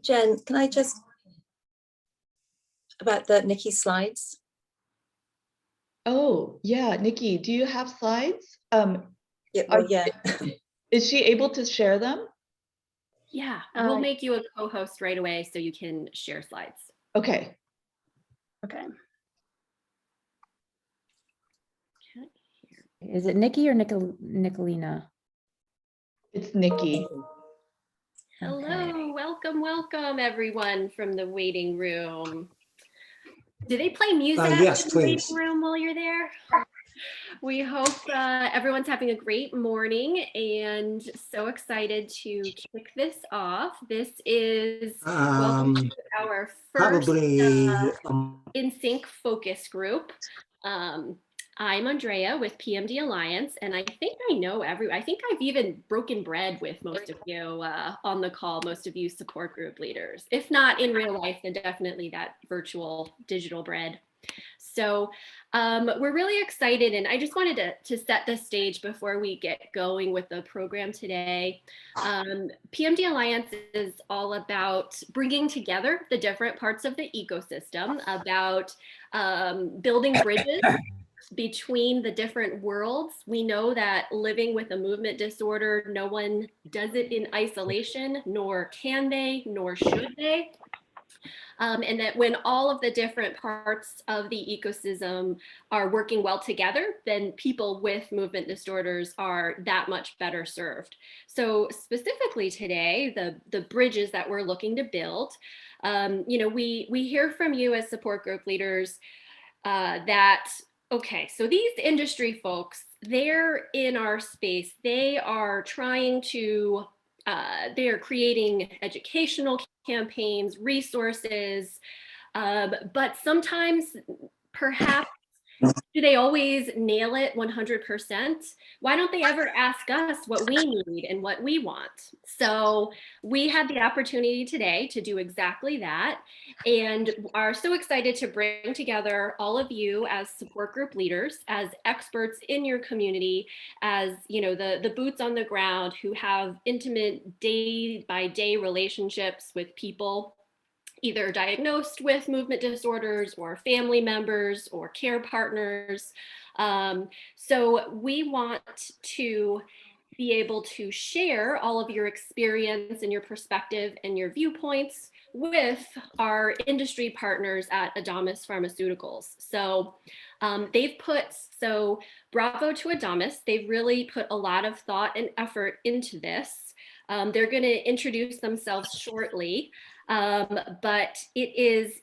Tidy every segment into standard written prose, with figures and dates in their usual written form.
Jen, can I just, about the Nikki slides? Oh, yeah, Nikki, do you have slides? Yeah, well, yeah. Is she able to share them? Yeah, we'll make you a co-host right away so you can share slides. Okay. Okay. Is it Nikki or Nicolina? It's Nikki. Hello, welcome everyone from the waiting room. Do they play music yes, in the please. waiting room while you're there? We hope everyone's having a great morning and so excited to kick this off. This is welcome to our first In Sync focus group. I'm Andrea with PMD Alliance, and I think I think I've even broken bread with most of you on the call, most of you support group leaders. If not in real life, then definitely that virtual digital bread. So we're really excited, and I just wanted to set the stage before we get going with the program today. PMD Alliance is all about bringing together the different parts of the ecosystem, about building bridges between the different worlds. We know that living with a movement disorder, no one does it in isolation, nor can they, nor should they. And that when all of the different parts of the ecosystem are working well together, then people with movement disorders are that much better served. So specifically today, the bridges that we're looking to build, we hear from you as support group leaders that, okay, so these industry folks, they're in our space, they are trying to they are creating educational campaigns, resources, but sometimes perhaps do they always nail it 100%? Why don't they ever ask us what we need and what we want? So we had the opportunity today to do exactly that and are so excited to bring together all of you as support group leaders, as experts in your community, as the boots on the ground who have intimate day-by-day relationships with people either diagnosed with movement disorders or family members or care partners. So we want to be able to share all of your experience and your perspective and your viewpoints with our industry partners at Adamas Pharmaceuticals. So bravo to Adamas. They've really put a lot of thought and effort into this. They're going to introduce themselves shortly. But it is,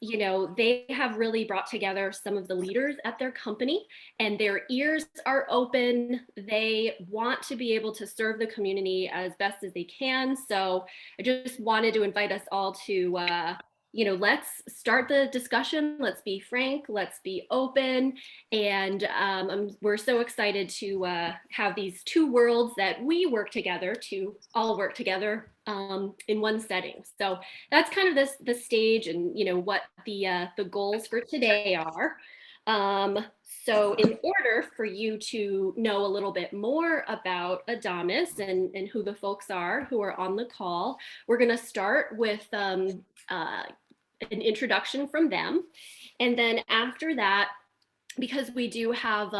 they have really brought together some of the leaders at their company and their ears are open. They want to be able to serve the community as best as they can. So I just wanted to invite us all to, let's start the discussion. Let's be frank, let's be open. And we're so excited to have these two worlds that we work together to all work together in one setting. So that's kind of the stage and what the goals for today are. So in order for you to know a little bit more about Adamas and who the folks are who are on the call, we're going to start with an introduction from them. And then after that, because we do have,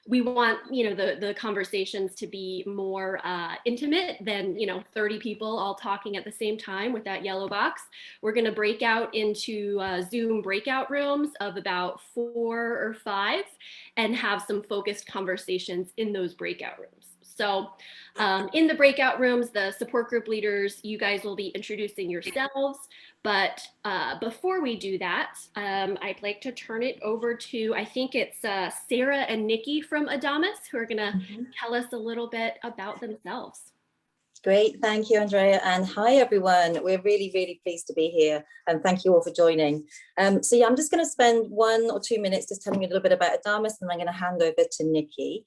we want, the conversations to be more intimate than, 30 people all talking at the same time with that yellow box. We're going to break out into Zoom breakout rooms of about 4 or 5 and have some focused conversations in those breakout rooms. So in the breakout rooms, the support group leaders, you guys will be introducing yourselves. But before we do that, I'd like to turn it over to, I think it's Sarah and Nikki from Adamas who are going to tell us a little bit about themselves. Great, thank you, Andrea, and hi everyone. We're really, really pleased to be here, and thank you all for joining. So yeah, I'm just going to spend 1 or 2 minutes just telling you a little bit about Adamas, and I'm going to hand over to Nikki.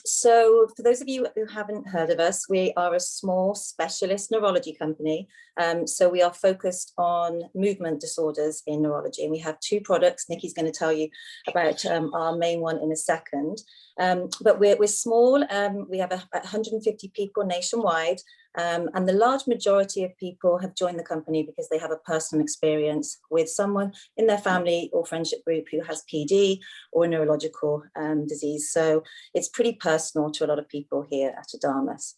So for those of you who haven't heard of us, we are a small specialist neurology company. So we are focused on movement disorders in neurology, and we have 2 products. Nikki's going to tell you about our main one in a second. But we're small. We have 150 people nationwide. And the large majority of people have joined the company because they have a personal experience with someone in their family or friendship group who has PD or a neurological disease. So it's pretty personal to a lot of people here at Adamas.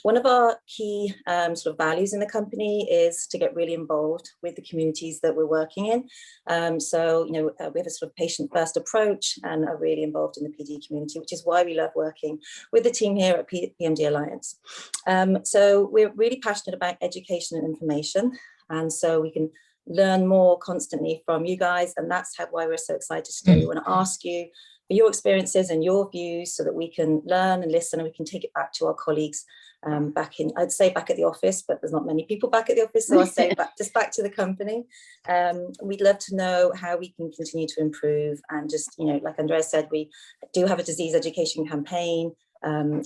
One of our key sort of values in the company is to get really involved with the communities that we're working in. So, you know, we have a sort of patient-first approach and are really involved in the PD community, which is why we love working with the team here at PMD Alliance. So we're really passionate about education and information, and so we can learn more constantly from you guys, and that's why we're so excited today. We want to ask you for your experiences and your views so that we can learn and listen, and we can take it back to our colleagues I'd say back at the office, but there's not many people back at the office, so I'll say back to the company. We'd love to know how we can continue to improve, and just, you know, like Andrea said, we do have a disease education campaign.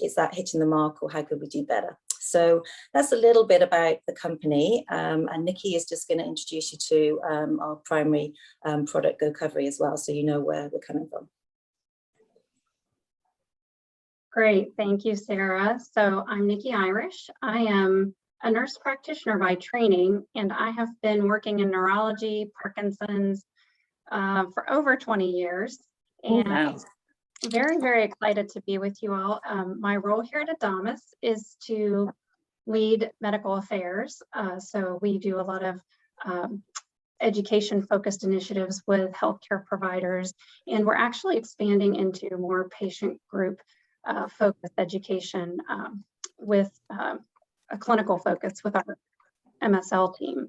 Is that hitting the mark, or how could we do better? So that's a little bit about the company, and Nikki is just going to introduce you to our primary product, Gocovri, as well, so you know where we're coming from. Great, thank you, Sarah. So I'm Nikki Irish. I am a nurse practitioner by training, and I have been working in neurology, Parkinson's for over 20 years. And wow. Very, very excited to be with you all. My role here at Adamas is to lead medical affairs. So we do a lot of education-focused initiatives with healthcare providers, and we're actually expanding into more patient group focused education with a clinical focus with our MSL team.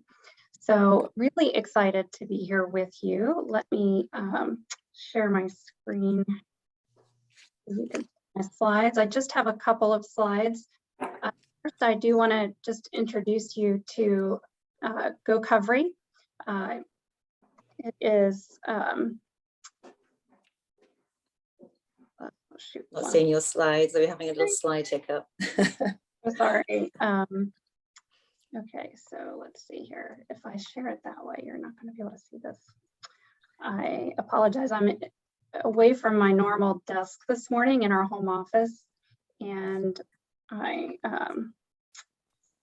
So really excited to be here with you. Let me share my screen. My slides. I just have a couple of slides. First, I do want to just introduce you to Gocovri. It is shoot, Not seeing your slides. Are we having a little slide hiccup? Sorry. Okay, so let's see here. If I share it that way, you're not going to be able to see this. I apologize. I'm away from my normal desk this morning in our home office, and I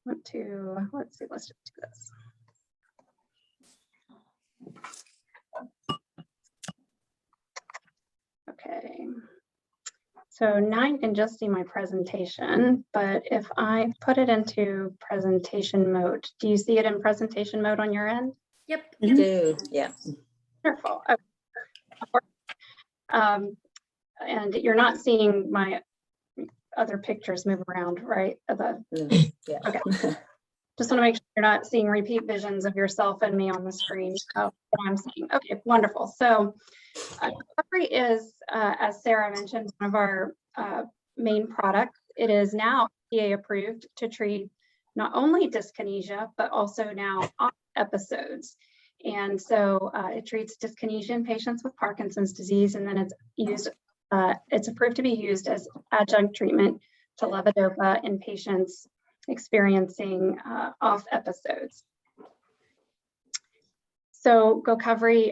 want to, let's just do this. Okay, so now you can just see my presentation, but if I put it into presentation mode, do you see it in presentation mode on your end? Yep. You do, yeah. Wonderful. Okay. And you're not seeing my other pictures move around, right? Yeah. Okay. Just want to make sure you're not seeing repeat visions of yourself and me on the screen. What I'm seeing. Okay, wonderful. So Gocovri is, as Sarah mentioned, one of our main products. It is now FDA-approved to treat not only dyskinesia, but also now off episodes. And so it treats dyskinesia in patients with Parkinson's disease, and then it's used, it's approved to be used as adjunct treatment to levodopa in patients experiencing off episodes. So Gocovri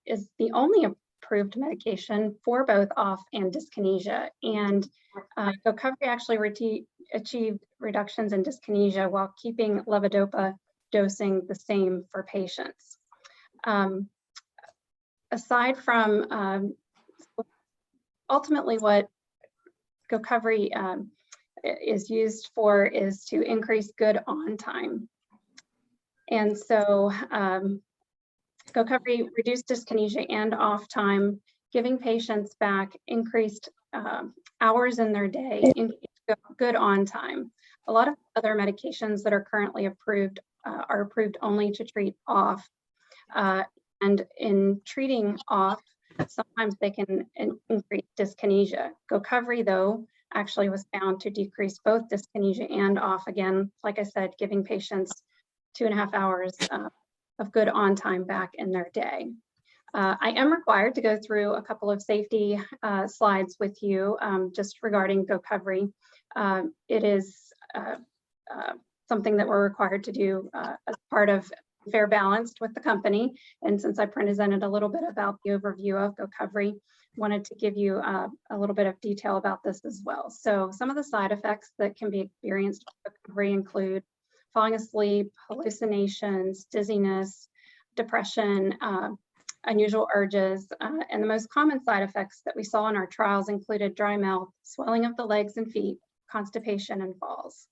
is the only approved medication for both off and dyskinesia, and Gocovri actually achieved reductions in dyskinesia while keeping levodopa dosing the same for patients. Aside from ultimately what Gocovri is used for is to increase good on time. And so Gocovri reduced dyskinesia and off time, giving patients back increased hours in their day, good on time. A lot of other medications that are currently approved are approved only to treat off. And in treating off, sometimes they can increase dyskinesia. Gocovri, though, actually was found to decrease both dyskinesia and off, again, like I said, giving patients 2.5 hours of good on time back in their day. I am required to go through a couple of safety slides with you just regarding Gocovri. It is something that we're required to do as part of Fair Balanced with the company. And since I presented a little bit about the overview of Gocovri, wanted to give you a little bit of detail about this as well. So some of the side effects that can be experienced with Gocovri include falling asleep, hallucinations, dizziness, depression, unusual urges, and the most common side effects that we saw in our trials included dry mouth, swelling of the legs and feet, constipation, and falls.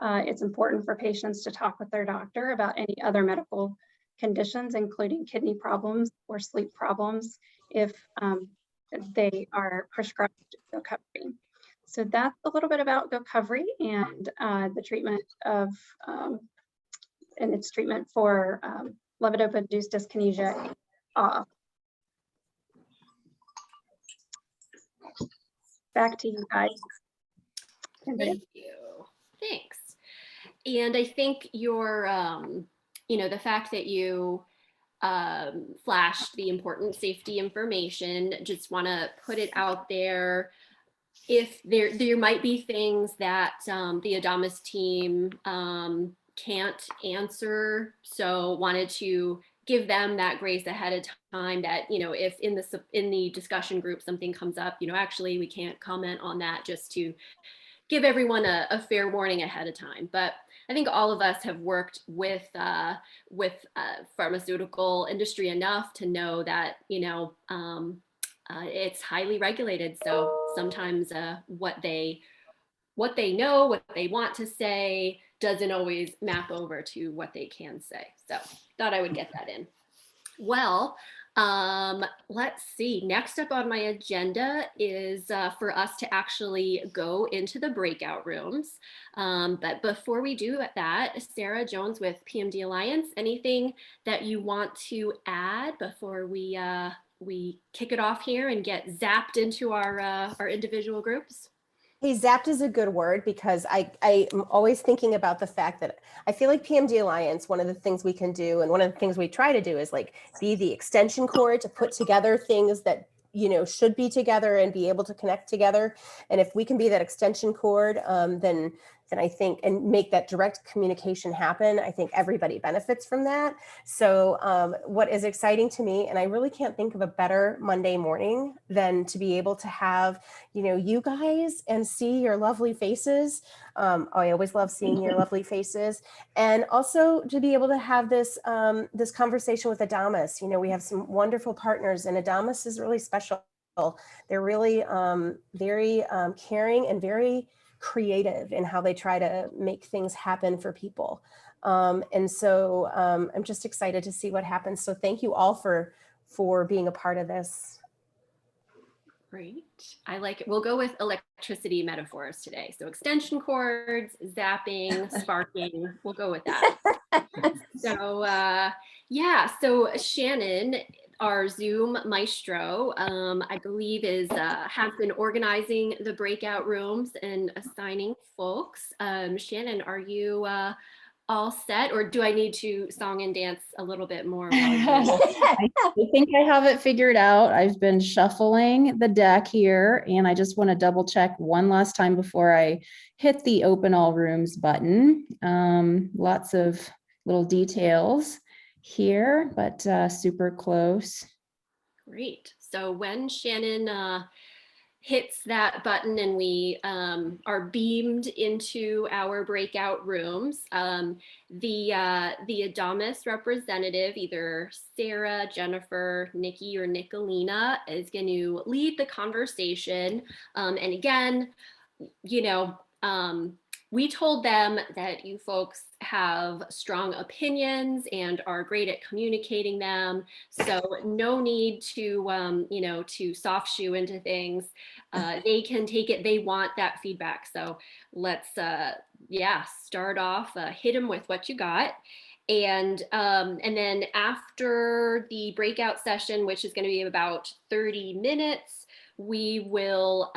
It's important for patients to talk with their doctor about any other medical conditions, including kidney problems or sleep problems, if they are prescribed Gocovri. So that's a little bit about Gocovri and the treatment of, and its treatment for levodopa-induced dyskinesia. Back to you guys. Thank you. Thanks. And I think your, the fact that you flashed the important safety information, just want to put it out there. If there might be things that the Adamas team can't answer, so wanted to give them that grace ahead of time that, if in the discussion group something comes up, actually we can't comment on that, just to give everyone a fair warning ahead of time. But I think all of us have worked with pharmaceutical industry enough to know that, it's highly regulated. So sometimes what they know, what they want to say doesn't always map over to what they can say. So thought I would get that in. Well, let's see. Next up on my agenda is for us to actually go into the breakout rooms. But before we do that, Sarah Jones with PMD Alliance, anything that you want to add before we kick it off here and get zapped into our individual groups? Hey, zapped is a good word, because I'm always thinking about the fact that I feel like PMD Alliance, one of the things we can do, and one of the things we try to do, is like be the extension cord to put together things that, should be together and be able to connect together. And if we can be that extension cord, then I think, and make that direct communication happen, I think everybody benefits from that. So what is exciting to me, and I really can't think of a better Monday morning than to be able to have, you guys and see your lovely faces. I always love seeing your lovely faces. And also to be able to have this, this conversation with Adamas. We have some wonderful partners, and Adamas is really special. They're really very caring and very creative in how they try to make things happen for people. And so I'm just excited to see what happens. So thank you all for being a part of this. Great. I like it. We'll go with electricity metaphors today. So extension cords, zapping, sparking, we'll go with that. So yeah, so Shannon, our Zoom maestro, I believe has been organizing the breakout rooms and assigning folks. Shannon, are you all set, or do I need to song and dance a little bit more? I think I have it figured out. I've been shuffling the deck here, and I just want to double check one last time before I hit the open all rooms button. Lots of little details here, but super close. Great. So when Shannon hits that button and we are beamed into our breakout rooms, the Adamas representative, either Sarah, Jennifer, Nikki, or Nicolina, is going to lead the conversation. And again, we told them that you folks have strong opinions and are great at communicating them. So no need to, to soft shoe into things. They can take it. They want that feedback. So let's, start off, hit them with what you got. And then after the breakout session, which is going to be about 30 minutes, we will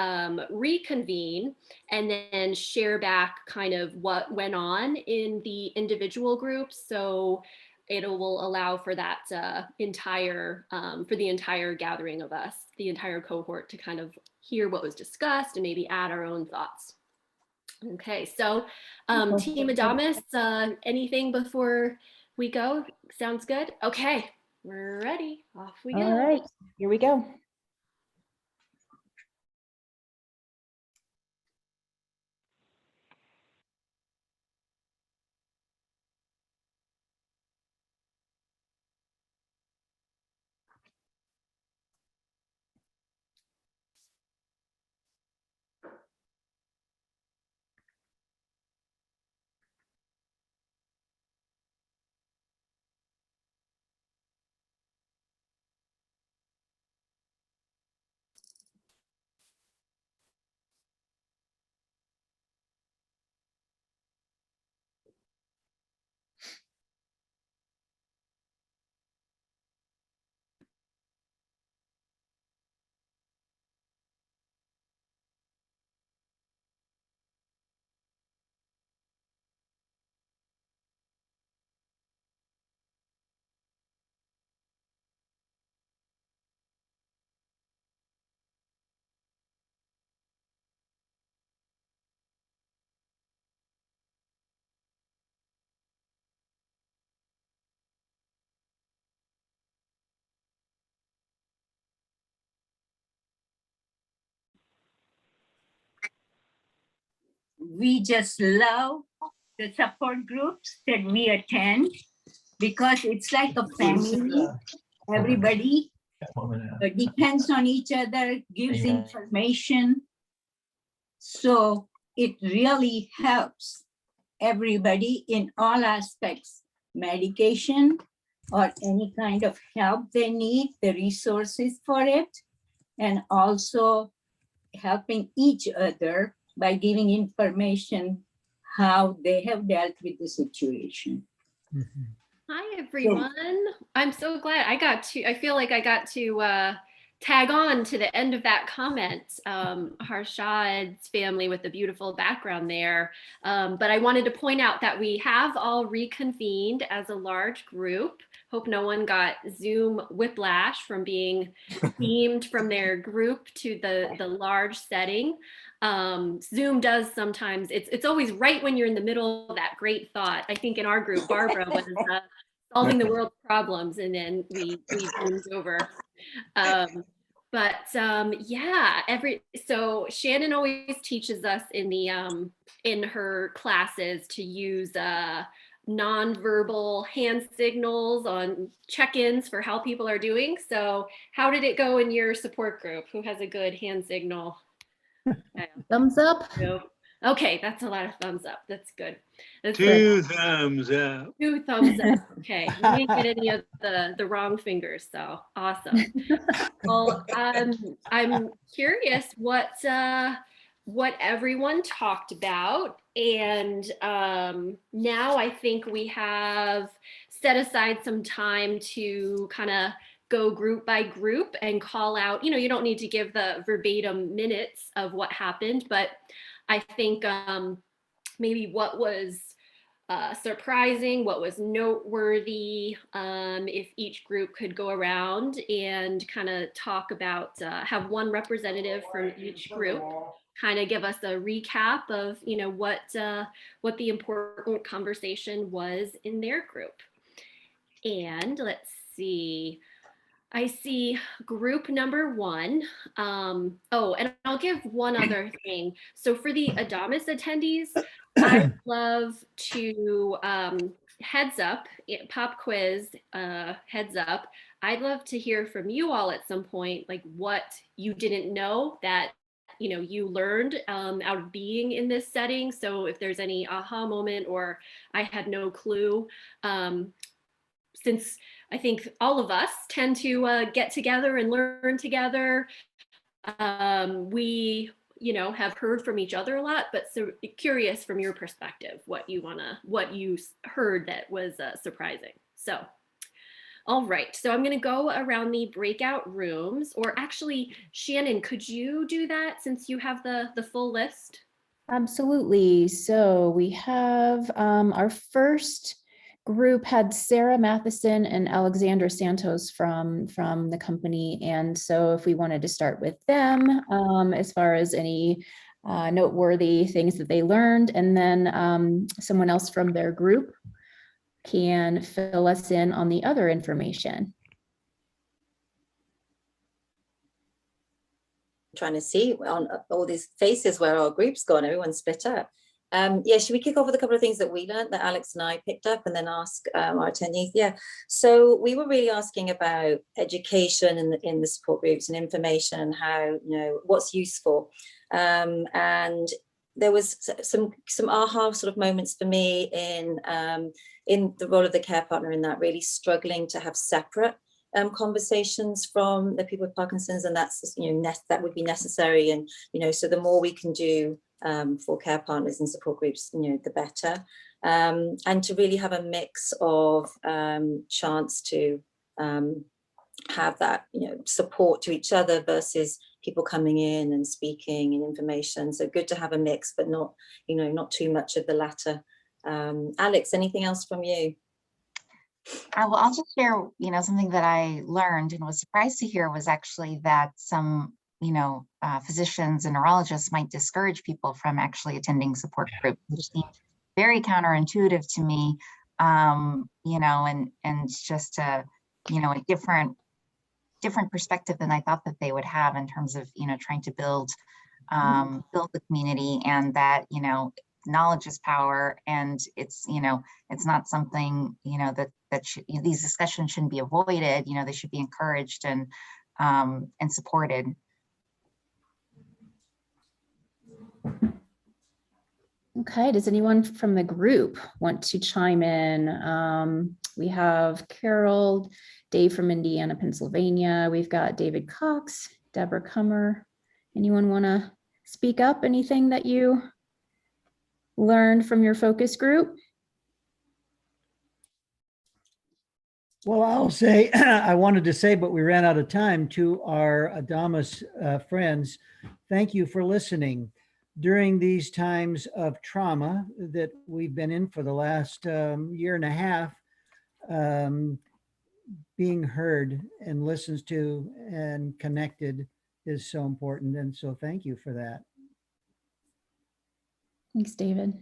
reconvene and then share back kind of what went on in the individual groups. So it will allow for that for the entire gathering of us, the entire cohort, to kind of hear what was discussed and maybe add our own thoughts. Okay, so Team Adamas, anything before we go? Sounds good? Okay, we're ready. Off we go. All right, here we go. we just love the support groups that we attend because it's like a family. Everybody depends on each other, gives information. So it really helps everybody in all aspects, medication or any kind of help they need, the resources for it, and also helping each other by giving information how they have dealt with the situation. Hi, everyone. I'm so glad I feel like I got to tag on to the end of that comment. Harshad's family with the beautiful background there. But I wanted to point out that we have all reconvened as a large group. Hope no one got Zoom whiplash from being beamed from their group to the large setting. Zoom does sometimes, it's always right when you're in the middle of that great thought. I think in our group, Barbara was solving the world's problems, and then we zoomed over. So Shannon always teaches us in her classes to use nonverbal hand signals on check-ins for how people are doing. So how did it go in your support group? Who has a good hand signal? Thumbs up. Okay, that's a lot of thumbs up. That's good. That's Two thumbs up. 2 thumbs up. Okay, we didn't get any of the wrong fingers, so awesome. Well, I'm curious what everyone talked about, and now I think we have set aside some time to kind of go group by group and call out, you don't need to give the verbatim minutes of what happened, but I think maybe what was surprising, what was noteworthy, if each group could go around and kind of talk about, have one representative from each group kind of give us a recap of, what the important conversation was in their group. And let's see. I see group number 1. Oh, and I'll give one other thing. So for the Adamas attendees, I'd love to, heads up, pop quiz, heads up. I'd love to hear from you all at some point, like what you didn't know that you learned out of being in this setting. So if there's any aha moment or I had no clue, since I think all of us tend to get together and learn together. We, have heard from each other a lot, but so curious from your perspective, what you heard that was surprising. So, all right, so I'm gonna go around the breakout rooms, or actually, Shannon, could you do that since you have the full list? Absolutely. So we have our first group had Sarah Matheson and Alexandra Santos from the company. And so if we wanted to start with them, as far as any noteworthy things that they learned, and then someone else from their group can fill us in on the other information. Trying to see on all these faces where our group's gone, everyone's split up. Yeah, should we kick off with a couple of things that we learned that Alex and I picked up and then ask our attendees? Yeah, so we were really asking about education in the support groups and information and how, what's useful. And there was some aha sort of moments for me in the role of the care partner, in that really struggling to have separate conversations from the people with Parkinson's, and that's that would be necessary. And so the more we can do for care partners and support groups, the better. And to really have a mix of chance to have that support to each other versus people coming in and speaking and information. So good to have a mix, but not not too much of the latter. Alex, anything else from you? Well, I'll just share, something that I learned and was surprised to hear was actually that some, physicians and neurologists might discourage people from actually attending support groups, which seemed very counterintuitive to me, and just a different perspective than I thought that they would have in terms of, trying to build build the community, and that, you know, knowledge is power, and it's, you know, it's not something, you know, these discussions shouldn't be avoided. You know, they should be encouraged and supported. Okay, does anyone from the group want to chime in? We have Carol, Dave from Indiana, Pennsylvania. We've got David Cox, Deborah Kummer. Anyone want to speak up? Anything that you learned from your focus group? Well, I'll say, I wanted to say, but we ran out of time, to our Adamas friends. Thank you for listening. During these times of trauma that we've been in for the last year and a half, being heard and listened to and connected is so important. And so thank you for that. Thanks, David.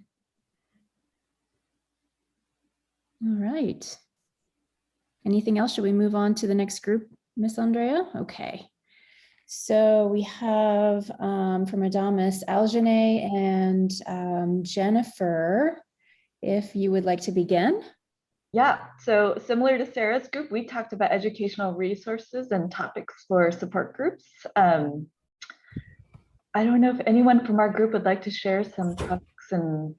All right. Anything else? Should we move on to the next group, Miss Andrea? Okay. So we have from Adamas, Aljane and Jennifer, if you would like to begin. Yeah, so similar to Sarah's group, we talked about educational resources and topics for support groups. I don't know if anyone from our group would like to share some topics and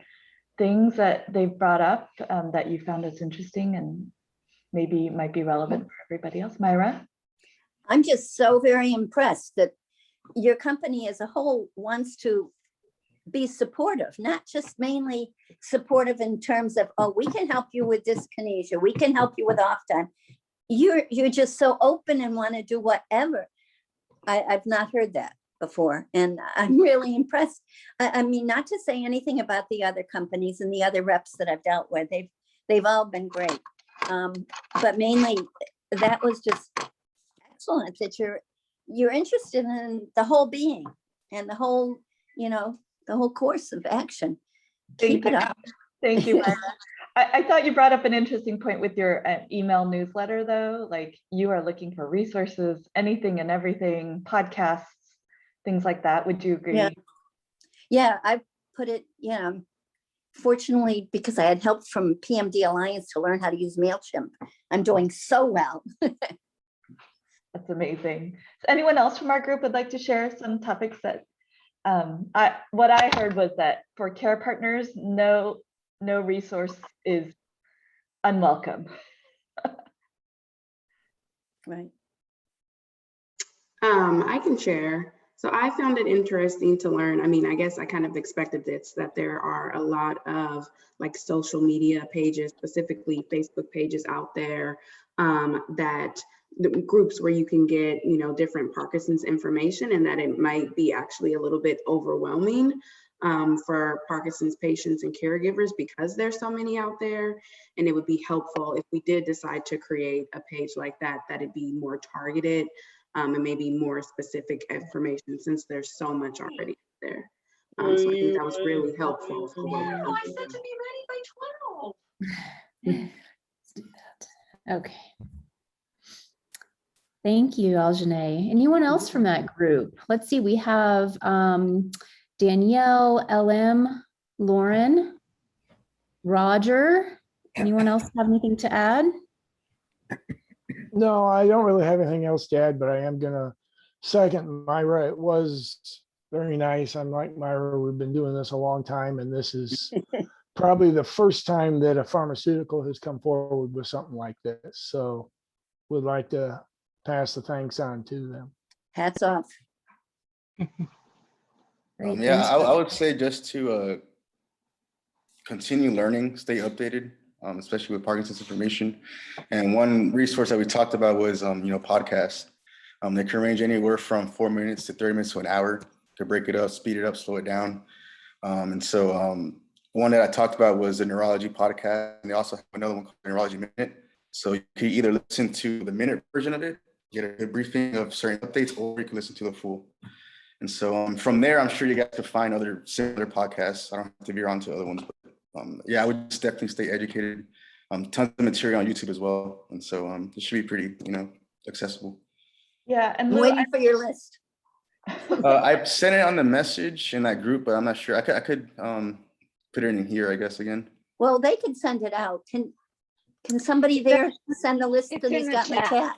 things that they've brought up that you found as interesting and maybe might be relevant for everybody else. Myra? I'm just so very impressed that your company as a whole wants to be supportive, not just mainly supportive in terms of, oh, we can help you with dyskinesia, we can help you with off time. You're just so open and want to do whatever. I've not heard that before, and I'm really impressed. I mean, not to say anything about the other companies and the other reps that I've dealt with, they've all been great, but mainly that was just excellent that you're interested in the whole being and the whole, you know, the whole course of action. Keep it up. Thank you, Myra. I thought you brought up an interesting point with your email newsletter, though. Like, you are looking for resources, anything and everything, podcasts, things like that. Would you agree? Yeah, I put it, fortunately, because I had help from PMD Alliance to learn how to use MailChimp, I'm doing so well. That's amazing. So anyone else from our group would like to share some topics that what I heard was that for care partners, no resource is unwelcome. Right. I can share. So I found it interesting to learn. I mean, I guess I kind of expected this, that there are a lot of like social media pages, specifically Facebook pages out there, that the groups where you can get, different Parkinson's information, and that it might be actually a little bit overwhelming for Parkinson's patients and caregivers because there's so many out there. And it would be helpful if we did decide to create a page like that, that it'd be more targeted and maybe more specific information, since there's so much already there. So I think that was really helpful for what we're I said to be ready by 12. Let's do that. Okay. Thank you, Aljane. Anyone else from that group? Let's see, we have Danielle, LM, Lauren, Roger. Anyone else have anything to add? No, I don't really have anything else to add, but I am going to second Myra. It was very nice. I'm like Myra, we've been doing this a long time, and this is probably the first time that a pharmaceutical has come forward with something like this. So would like to pass the thanks on to them. Hats off. Yeah, I would say just to continue learning, stay updated, especially with Parkinson's information. And one resource that we talked about was, podcasts. They can range anywhere from 4 minutes to 30 minutes to an hour to break it up, speed it up, slow it down. And so one that I talked about was the neurology podcast. And they also have another one called Neurology Minute. So you can either listen to the minute version of it, get a good briefing of certain updates, or you can listen to the full. And so from there, I'm sure you guys can find other similar podcasts. I don't have to veer on to other ones, but yeah, I would just definitely stay educated. Tons of material on YouTube as well. And so it should be pretty, accessible. Yeah, and I'm waiting for your list. I sent it on the message in that group, but I'm not sure. I could put it in here, I guess, again. Well, they can send it out. Can somebody there send a list It's that in he's the got in the chat. chat?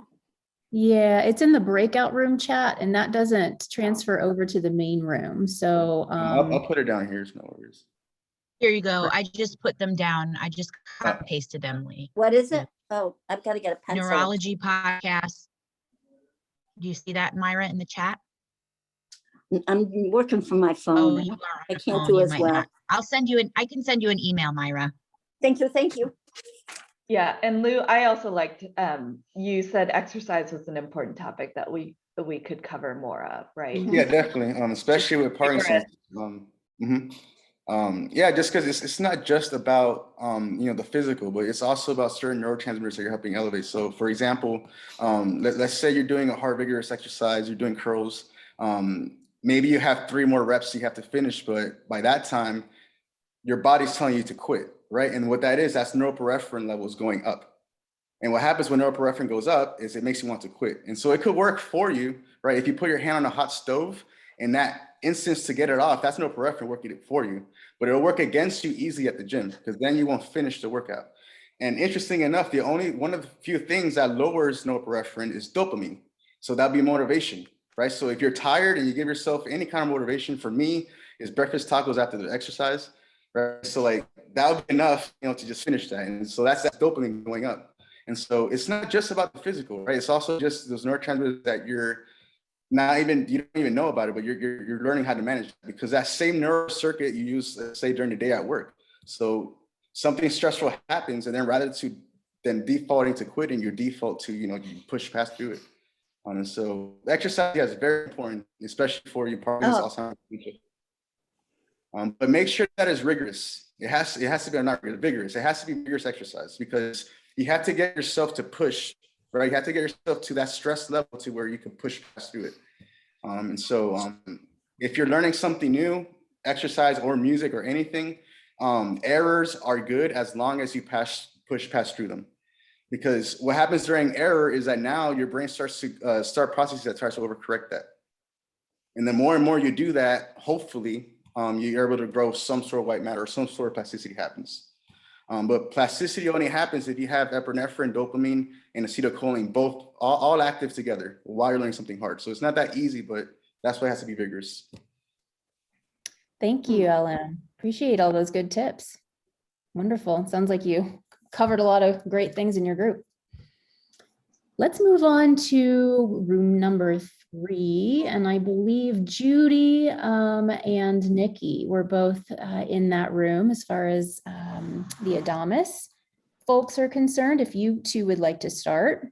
Yeah, it's in the breakout room chat, and that doesn't transfer over to the main room. So I'll put it down here. It's no worries. Here you go. I just put them down. I just copy pasted them, Lee. What is it? Oh, I've got to get a pencil. Neurology podcast. Do you see that, Myra, in the chat? I'm working from my phone. Oh, you are. I can't Oh, do you as might well. not. I can send you an email, Myra. Thank you. Thank you. Yeah, and Lou, I also liked, you said exercise was an important topic that we could cover more of, right? Yeah, definitely. Especially with Parkinson's. Yeah, just because it's not just about the physical, but it's also about certain neurotransmitters that you're helping elevate. So, for example, let's say you're doing a hard vigorous exercise, you're doing curls. Maybe you have 3 more reps you have to finish, but by that time, your body's telling you to quit, right? And what that is, that's norepinephrine levels going up. And what happens when norepinephrine goes up is it makes you want to quit. And so it could work for you, right? If you put your hand on a hot stove, and that instance to get it off, that's norepinephrine working for you. But it'll work against you easy at the gym, because then you won't finish the workout. And interesting enough, one of the few things that lowers norepinephrine is dopamine. So that'd be motivation, right? So if you're tired and you give yourself any kind of motivation, for me, is breakfast tacos after the exercise, right? So like that would be enough, to just finish that. And so that's dopamine going up. And so it's not just about the physical, right? It's also just those neurotransmitters that you don't even know about it, but you're learning how to manage it, because that same neural circuit you use, let's say, during the day at work. So something stressful happens, and then rather than defaulting to quitting, you default to, you push past through it. And so exercise is very important, especially for your Parkinson's, Alzheimer's. But make sure that is rigorous. It has to be not vigorous. It has to be vigorous exercise, because you have to get yourself to push, right? You have to get yourself to that stress level to where you can push past through it. And so if you're learning something new, exercise or music or anything, errors are good as long as you push past through them. Because what happens during error is that now your brain starts to start processes that tries to overcorrect that. And the more and more you do that, hopefully you're able to grow some sort of white matter, or some sort of plasticity happens. But plasticity only happens if you have epinephrine, dopamine, and acetylcholine, both all active together while you're learning something hard. So it's not that easy, but that's why it has to be vigorous. Thank you, Ellen. Appreciate all those good tips. Wonderful. Sounds like you covered a lot of great things in your group. Let's move on to room number 3. And I believe Judy and Nikki were both in that room as far as the Adamas folks are concerned. If you two would like to start.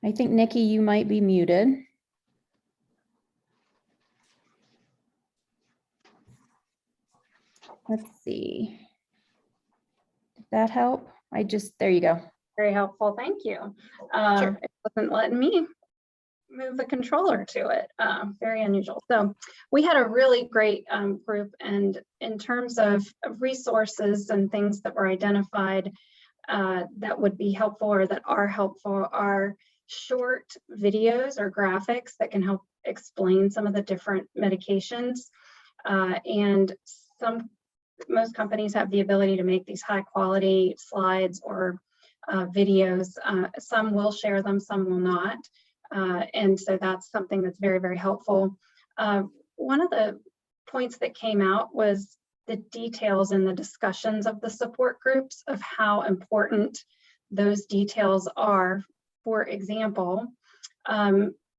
I think, Nikki, you might be muted. Let's see. Did that help? There you go. Very helpful, thank you. Sure. It wasn't letting me move the controller to it. Very unusual. So we had a really great group, and in terms of resources and things that were identified that would be helpful or that are helpful are short videos or graphics that can help explain some of the different medications. And most companies have the ability to make these high quality slides or videos. Some will share them, some will not. And so that's something that's very, very helpful. One of the points that came out was the details in the discussions of the support groups of how important those details are. For example,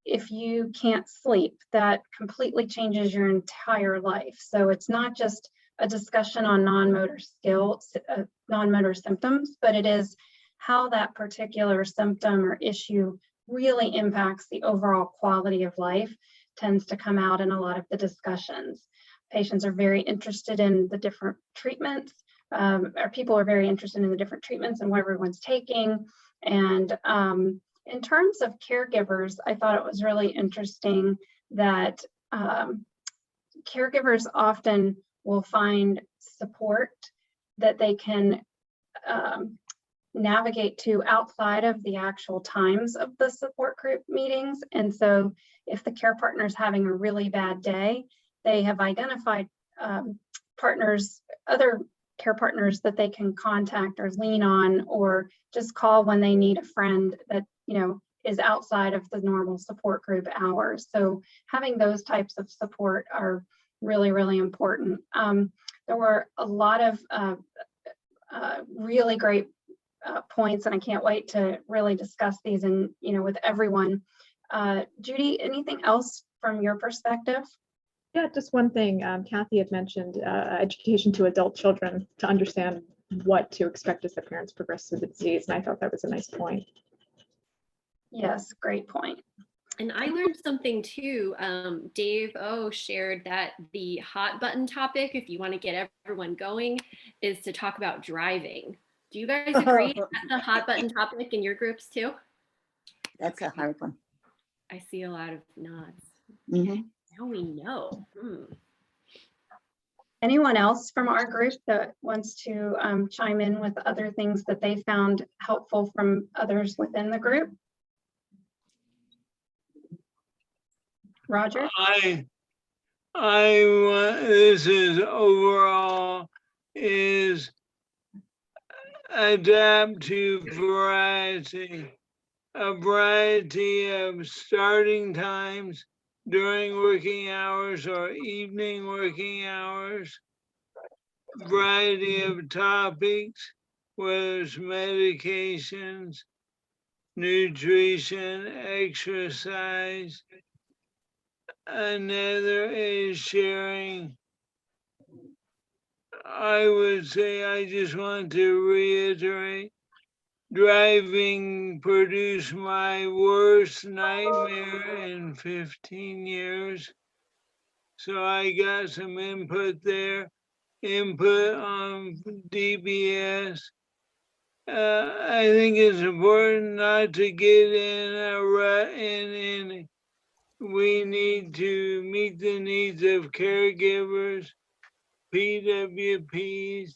if you can't sleep, that completely changes your entire life. So it's not just a discussion on non-motor skills, non-motor symptoms, but it is how that particular symptom or issue really impacts the overall quality of life tends to come out in a lot of the discussions. Patients are very interested in the different treatments, or people are very interested in the different treatments and what everyone's taking. And in terms of caregivers, I thought it was really interesting that caregivers often will find support that they can navigate to outside of the actual times of the support group meetings. And so if the care partner is having a really bad day, they have identified partners, other care partners that they can contact or lean on, or just call when they need a friend that, you know, is outside of the normal support group hours. So having those types of support are really, really important. There were a lot of really great points, and I can't wait to really discuss these and, you know, with everyone. Judy, anything else from your perspective? Yeah, just one thing. Kathy had mentioned education to adult children to understand what to expect as the parents progress through the disease, and I thought that was a nice point. Yes, great point. And I learned something too. Dave O shared that the hot button topic, if you want to get everyone going, is to talk about driving. Do you guys agree that's a hot button topic in your groups too? That's a hard one. I see a lot of nods. Mm-hmm. Now we know. Anyone else from our group that wants to chime in with other things that they found helpful from others within the group? Roger? This is overall is adapt to variety, a variety of starting times during working hours or evening working hours, variety of topics, whether it's medications, nutrition, exercise. Another is sharing. I would say I just want to reiterate, driving produced my worst nightmare in 15 years. So I got some input there, input on DBS. I think it's important not to get in a rut in we need to meet the needs of caregivers, PWPs,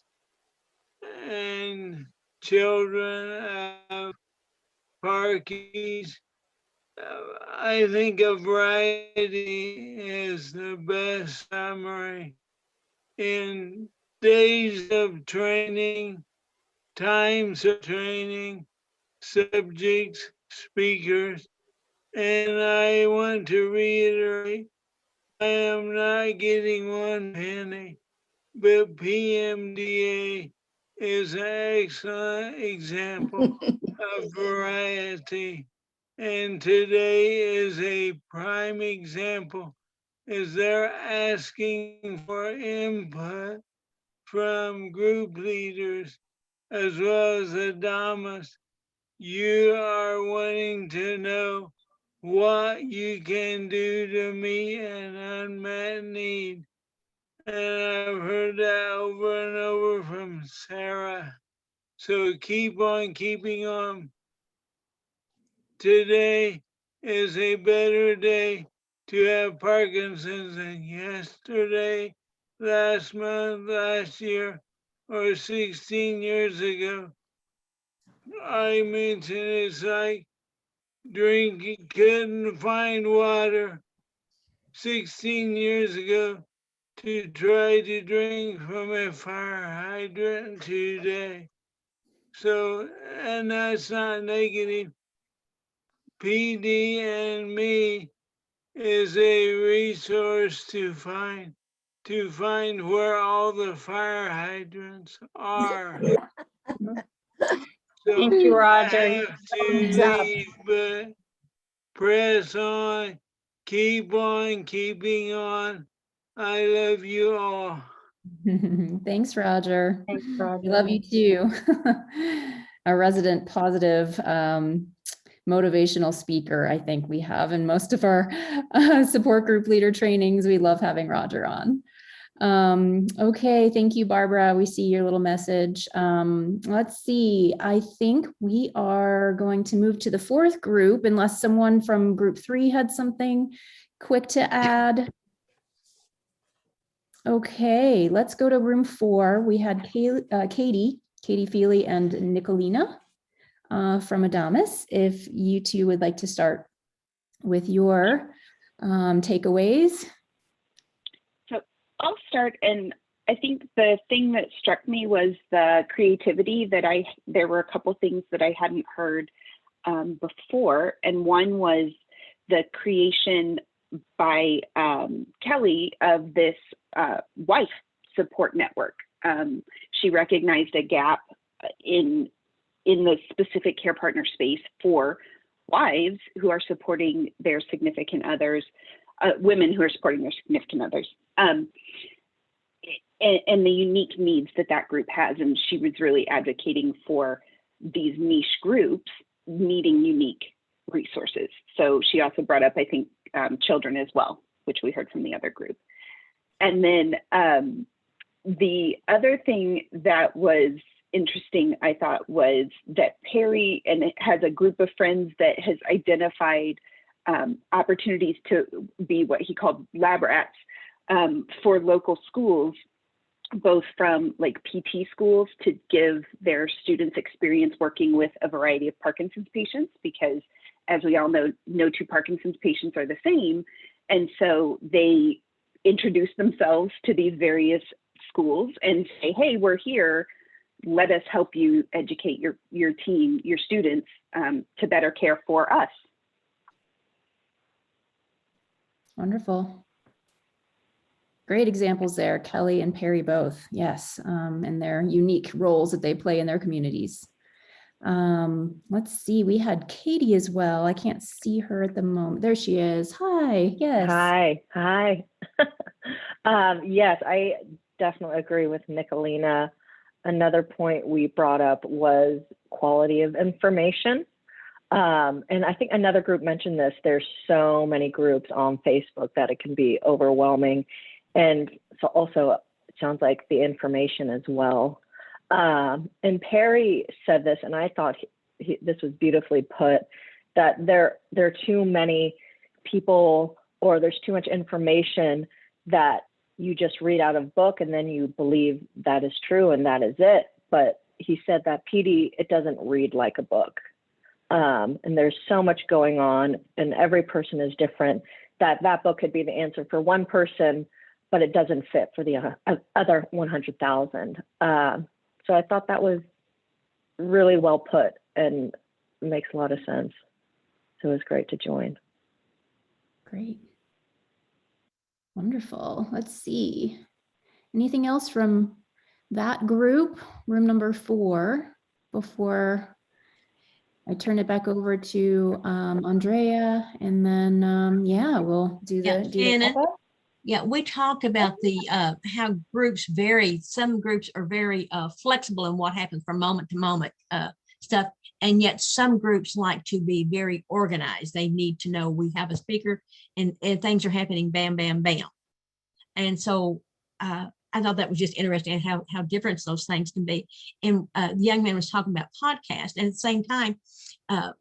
and children of Parkies. I think a variety is the best summary. In days of training, times of training, subjects, speakers, and I want to reiterate, I am not getting one penny, but PMDA is an excellent example of variety. And today is a prime example, as they're asking for input from group leaders as well as Adamas. You are wanting to know what you can do to meet an unmet need. And I've heard that over and over from Sarah. So keep on keeping on. Today is a better day to have Parkinson's than yesterday, last month, last year, or 16 years ago. I mentioned it's like drinking, couldn't find water 16 years ago to try to drink from a fire hydrant today. So, and that's not negative. PD and me is a resource to find where all the fire hydrants are. So thank you, Roger. I have to leave, but press on, keep on keeping on. I love you all. Thanks, Roger. Thanks, Roger. We love you too. A resident positive motivational speaker, I think we have in most of our support group leader trainings. We love having Roger on. Okay, thank you, Barbara. We see your little message. Let's see, I think we are going to move to the fourth group unless someone from group 3 had something quick to add. Okay, let's go to room 4. We had Katie Feely and Nicolina. from Adamas, if you two would like to start with your takeaways. So I'll start, and I think the thing that struck me was the creativity that there were a couple things that I hadn't heard before, and one was the creation by Kelly of this wife support network. She recognized a gap in the specific care partner space for wives who are supporting their significant others, women who are supporting their significant others, and the unique needs that group has. And she was really advocating for these niche groups needing unique resources. So she also brought up, I think, children as well, which we heard from the other group. And then the other thing that was interesting, I thought, was that Perry and it has a group of friends that has identified opportunities to be what he called lab rats for local schools, both from like PT schools to give their students experience working with a variety of Parkinson's patients, because as we all know, no two Parkinson's patients are the same. And so they introduce themselves to these various schools and say, hey, we're here. Let us help you educate your team, your students, to better care for us. Wonderful. Great examples there, Kelly and Perry both, yes, and their unique roles that they play in their communities. Let's see, we had Katie as well. I can't see her at the moment. There she is. Hi, yes. Hi. Yes, I definitely agree with Nicolina. Another point we brought up was quality of information. And I think another group mentioned this. There's so many groups on Facebook that it can be overwhelming. And so also it sounds like the information as well. And Perry said this, and I thought this was beautifully put, that there are too many people, or there's too much information that you just read out of book and then you believe that is true and that is it. But he said that PD, it doesn't read like a book. And there's so much going on and every person is different, that book could be the answer for one person, but it doesn't fit for the other 100,000. So I thought that was really well put and makes a lot of sense. So it was great to join. Great. Wonderful. Let's see. Anything else from that group, room number 4, before I turn it back over to Andrea, and then yeah, we'll do the Shannon. Yeah, we talked about the how groups vary. Some groups are very flexible in what happens from moment to moment stuff, and yet some groups like to be very organized. They need to know we have a speaker and things are happening, bam, bam, bam. And so I thought that was just interesting how different those things can be. And the young man was talking about podcasts, and at the same time,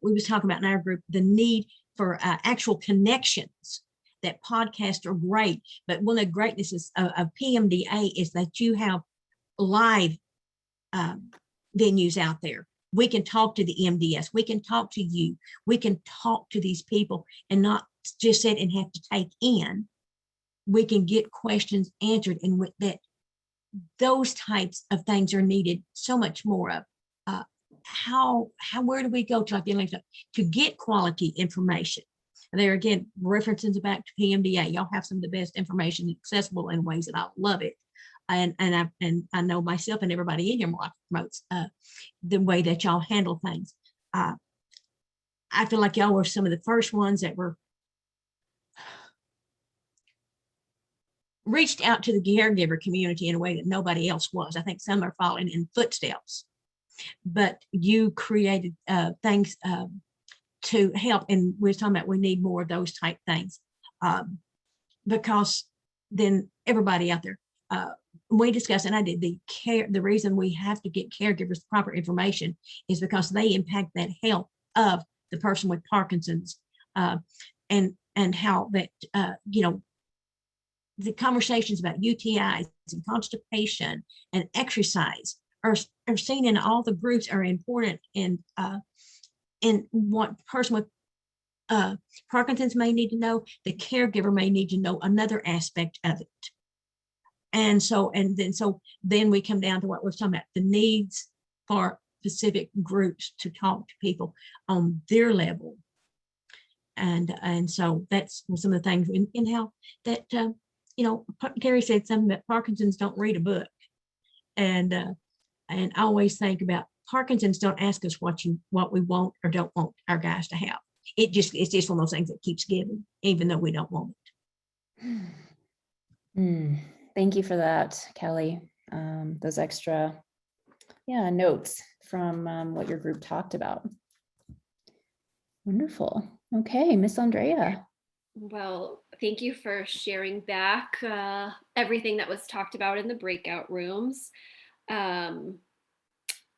we was talking about in our group the need for actual connections. That podcasts are great, but one of the greatnesses of PMDA is that you have live venues out there. We can talk to the MDS, we can talk to you, we can talk to these people and not just sit and have to take in. We can get questions answered, and with that, those types of things are needed so much more of. Where do we go to get quality information? And there again, references back to PMDA. Y'all have some of the best information accessible in ways that I love it. And I know myself and everybody in here promotes the way that y'all handle things. I feel like y'all were some of the first ones that were reached out to the caregiver community in a way that nobody else was. I think some are following in footsteps, but you created things to help. And we're talking about we need more of those type things because then everybody out there, we discussed, and I did the reason we have to get caregivers proper information is because they impact that health of the person with Parkinson's and how that, the conversations about UTIs and constipation and exercise are seen in all the groups, are important in and what person with Parkinson's may need to know, the caregiver may need to know another aspect of it. And so then we come down to what we're talking about, the needs for specific groups to talk to people on their level. And so that's some of the things in how that, Gary said something that Parkinson's don't read a book. And I always think about Parkinson's don't ask us what we want or don't want our guys to have. It's just one of those things that keeps giving, even though we don't want it. Thank you for that, Kelly. Those extra notes from what your group talked about. Wonderful. Okay, Miss Andrea. Well, thank you for sharing back everything that was talked about in the breakout rooms.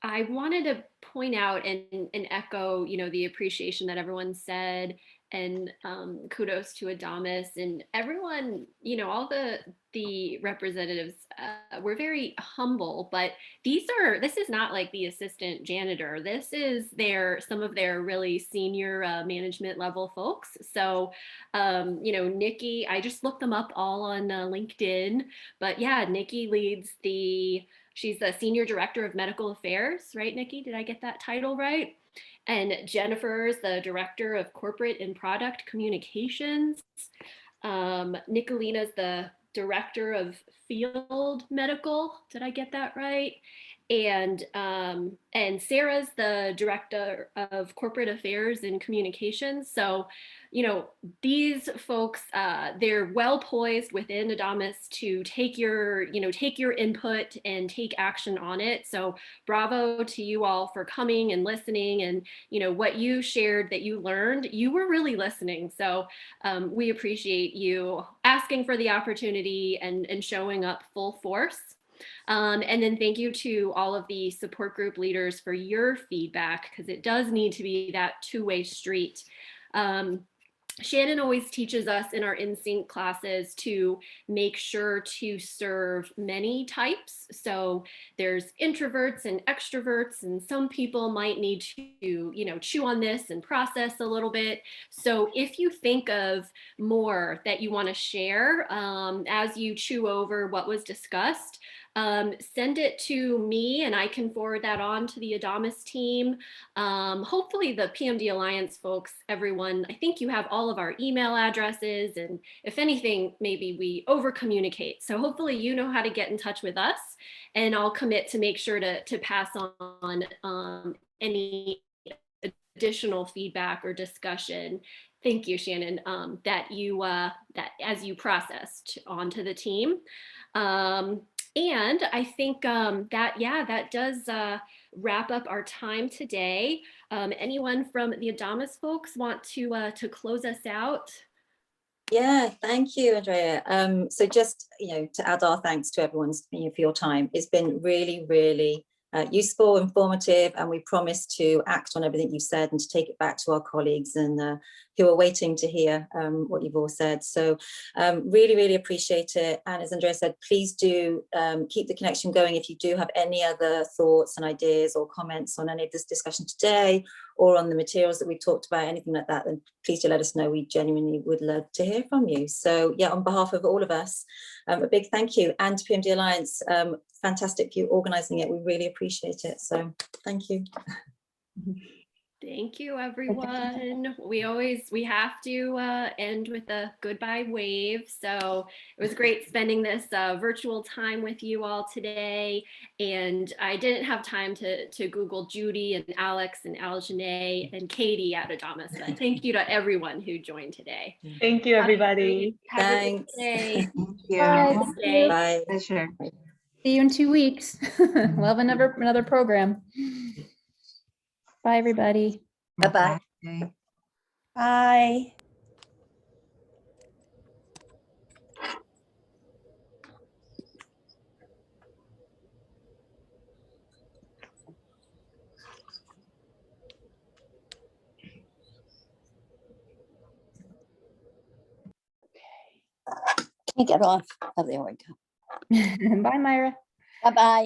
I wanted to point out and echo, the appreciation that everyone said, and kudos to Adamas and everyone, all the representatives were very humble, but this is not like the assistant janitor. This is some of their really senior management level folks. So, Nikki, I just looked them up all on LinkedIn, but yeah, Nikki leads she's the Senior Director of Medical Affairs, right, Nikki? Did I get that title right? And Jennifer's the Director of Corporate and Product Communications. Nicolina's the Director of Field Medical. Did I get that right? And Sarah's the Director of Corporate Affairs and Communications. So, these folks, they're well poised within Adamas to take your input and take action on it. So bravo to you all for coming and listening, and what you shared that you learned, you were really listening. So we appreciate you asking for the opportunity and showing up full force. And then thank you to all of the support group leaders for your feedback, because it does need to be that two-way street. Shannon always teaches us in our in-sync classes to make sure to serve many types. So there's introverts and extroverts, and some people might need to, chew on this and process a little bit. So if you think of more that you want to share as you chew over what was discussed, send it to me and I can forward that on to the Adamas team. Hopefully the PMD Alliance folks, everyone, I think you have all of our email addresses, and if anything, maybe we over communicate. So hopefully you know how to get in touch with us, and I'll commit to make sure to pass on any additional feedback or discussion. Thank you, Shannon, that as you processed onto the team. And I think that does wrap up our time today. Anyone from the Adamas folks want to close us out? Yeah, thank you, Andrea. So just, to add our thanks to everyone for your time. It's been really, really useful, informative, and we promise to act on everything you've said and to take it back to our colleagues and who are waiting to hear what you've all said. So really, really appreciate it. And as Andrea said, please do keep the connection going. If you do have any other thoughts and ideas or comments on any of this discussion today, or on the materials that we talked about, anything like that, then please do let us know. We genuinely would love to hear from you. So yeah, on behalf of all of us, a big thank you. And to PMD Alliance, fantastic for you organising it. We really appreciate it. So thank you. Thank you, everyone. We have to end with a goodbye wave. So it was great spending this virtual time with you all today. And I didn't have time to Google Judy and Alex and Aljanae and Katie at Adamas. But thank you to everyone who joined today. Thank you, everybody. Thanks. Thank you. Bye. Bye. Pleasure. See you in 2 weeks. We'll have another program. Bye, everybody. Bye-bye. Bye. Can't get off. Oh, there we go. Bye, Myra. Bye-bye.